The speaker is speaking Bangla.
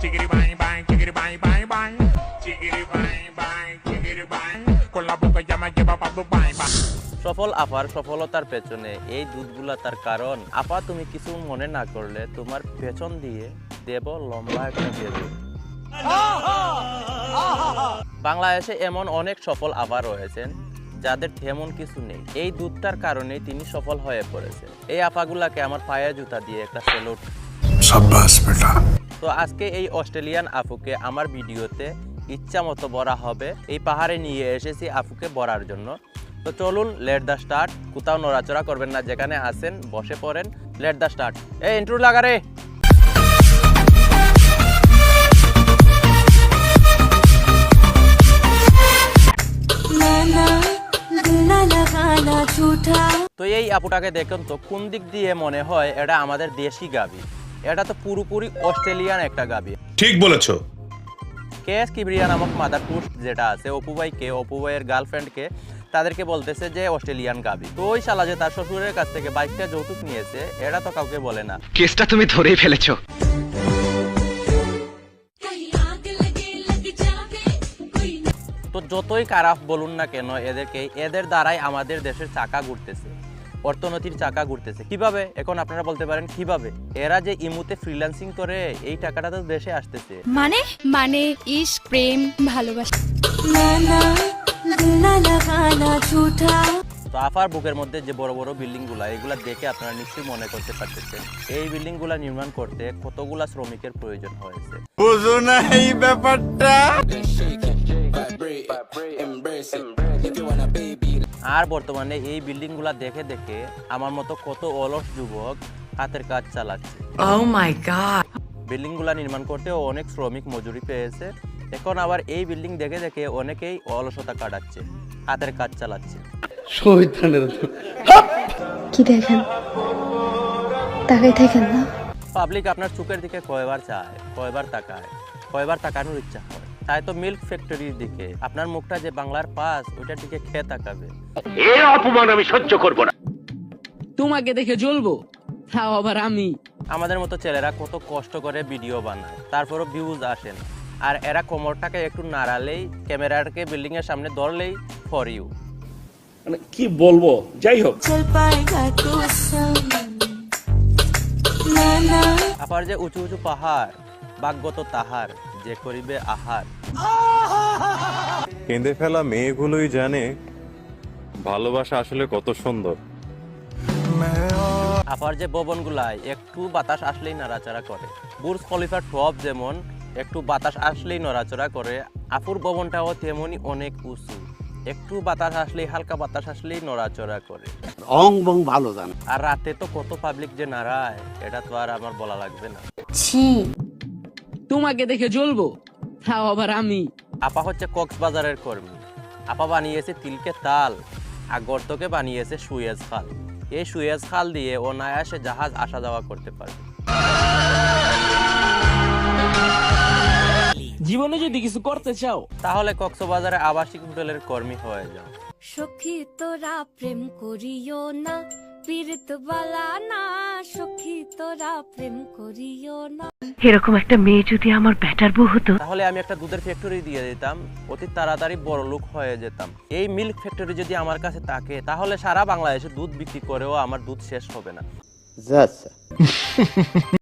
Chickity bang bang, chickity bang bang bang. Chickity bang bang, chickity bang. Con la boca ya me lleva pa' bang bang. সফল আপার সফলতার পেছনে এই দুধগুলা তার কারণ। আপা তুমি কিছু মনে না করলে তোমার পেছন দিয়ে দেব লম্বা একটা বেদুন। বাংলাদেশে এমন অনেক সফল আপা রয়েছেন যাদের তেমন কিছু নেই, এই দুধটার কারণে তিনি সফল হয়ে পড়েছেন। এই আপাগুলাকে আমার পায়ের জুতা দিয়ে একটা স্যালুট। শাবাশ বেটা। তো আজকে এই অস্ট্রেলিয়ান আপুকে আমার ভিডিওতে ইচ্ছা মতো বরা হবে। এই পাহাড়ে নিয়ে এসেছি আপুকে বরার জন্য। তো চলুন, লেট দ্য স্টার্ট। কোথাও নড়াচড়া করবেন না, যেখানে আসেন বসে পড়েন। Let the start. এই ইন্ট্রো লাগা রে। তো এই আপুটাকে দেখুন তো, কোন দিক দিয়ে মনে হয় এটা আমাদের দেশি গাভী? এটা তো পুরোপুরি অস্ট্রেলিয়ান একটা গাভী। ঠিক বলেছো। কেএস কিবরিয়া নামক মাদার পুরুষ যেটা আছে, অপু ভাইয়ের গার্লফ্রেন্ডকে তাদেরকে বলতেছে যে অস্ট্রেলিয়ান গাভী। তো ওই শালা যে তার শ্বশুরের কাছ থেকে বাইকটা যৌতুক নিয়েছে, এটা তো কাউকে বলে না। কেসটা তুমি ধরেই ফেলেছো। তো যতই খারাপ বলুন না কেন এদেরকে, এদের দ্বারাই আমাদের দেশের চাকা ঘুরতেছে, অর্থনীতির চাকা ঘুরতেছে। কিভাবে? এখন আপনারা বলতে পারেন কিভাবে? এরা যে ইমুতে ফ্রিল্যান্সিং করে এই টাকাটা তো দেশে আসতেছে। মানে ইশক, প্রেম, ভালোবাসা। তো আফার বুকের মধ্যে যে বড় বড় বিল্ডিং গুলা, এগুলা দেখে আপনারা নিশ্চয়ই মনে করতে পারতেছেন এই বিল্ডিং গুলা নির্মাণ করতে কতগুলা শ্রমিকের প্রয়োজন হয়েছে। বুঝো না এই ব্যাপারটা। আর বর্তমানে এই বিল্ডিং গুলা দেখে দেখে আমার মতো কত অলস যুবক হাতের কাজ চালাচ্ছে। Oh my god! বিল্ডিং গুলা নির্মাণ করতেও অনেক শ্রমিক মজুরি পেয়েছে। এখন আবার এই বিল্ডিং দেখে দেখে অনেকেই অলসতা কাটাচ্ছে, হাতের কাজ চালাচ্ছে। কি দেখেন? তাকাই থাকেন না। পাবলিক আপনার চোখের দিকে কয়বার চায়, কয়বার তাকায়, কয়বার তাকানোর ইচ্ছা হয়। তাই তো মিল্ক ফ্যাক্টরির দিকে আপনার মুখটা যে বাংলার পাস, ওইটার দিকে খেয়ে তাকাবে। এই অপমান আমি সহ্য করব না। তোমাকে দেখে জ্বলবো, তাও আবার আমি। আমাদের মতো ছেলেরা কত কষ্ট করে ভিডিও বানায়, তারপরও ভিউজ আসে না। আর এরা কোমরটাকে একটু নাড়ালেই, ক্যামেরাটাকে বিল্ডিং এর সামনে ধরলেই ফর ইউ। মানে কি বলবো, যাই হোক। আবার যে উঁচু উঁচু পাহাড়, ভাগ্যত তাহার যে করিবে আহার। কেঁদে ফেলা মেয়েগুলোই জানে ভালোবাসা আসলে কত সুন্দর। আবার যে ভবনগুলাই একটু বাতাস আসলেই নড়াচড়া করে, বুর্জ খলিফার টপ যেমন একটু বাতাস আসলেই নড়াচড়া করে, আফুর ভবনটাও তেমনই অনেক উঁচু, একটু বাতাস আসলেই, হালকা বাতাস আসলেই নড়াচড়া করে। অং বং ভালো জান। আর রাতে তো কত পাবলিক যে নাড়ায়, এটা তো আর আমার বলা লাগবে না। ছি, তোমাকে দেখে জ্বলবো, তাও আবার আমি। আপা হচ্ছে কক্সবাজারের কর্মী। আপা বানিয়েছে তিলকে তাল, আর গর্তকে বানিয়েছে সুয়েজ খাল। এই সুয়েজ খাল দিয়ে অনায়াসে জাহাজ আসা যাওয়া করতে পারবে। জীবনে যদি কিছু করতে চাও, তাহলে কক্সবাজারে আবাসিক হোটেলের কর্মী হয়ে যাও। সখী তোরা প্রেম করিও না, পীড়িত বালা না। সখী তোরা প্রেম করিও না। এরকম একটা মেয়ে যদি আমার ব্যাটার বউ হতো, তাহলে আমি একটা দুধের ফ্যাক্টরি দিয়ে দিতাম, অতি তাড়াতাড়ি বড় লোক হয়ে যেতাম। এই মিল্ক ফ্যাক্টরি যদি আমার কাছে থাকে, তাহলে সারা বাংলাদেশে দুধ বিক্রি করেও আমার দুধ শেষ হবে না।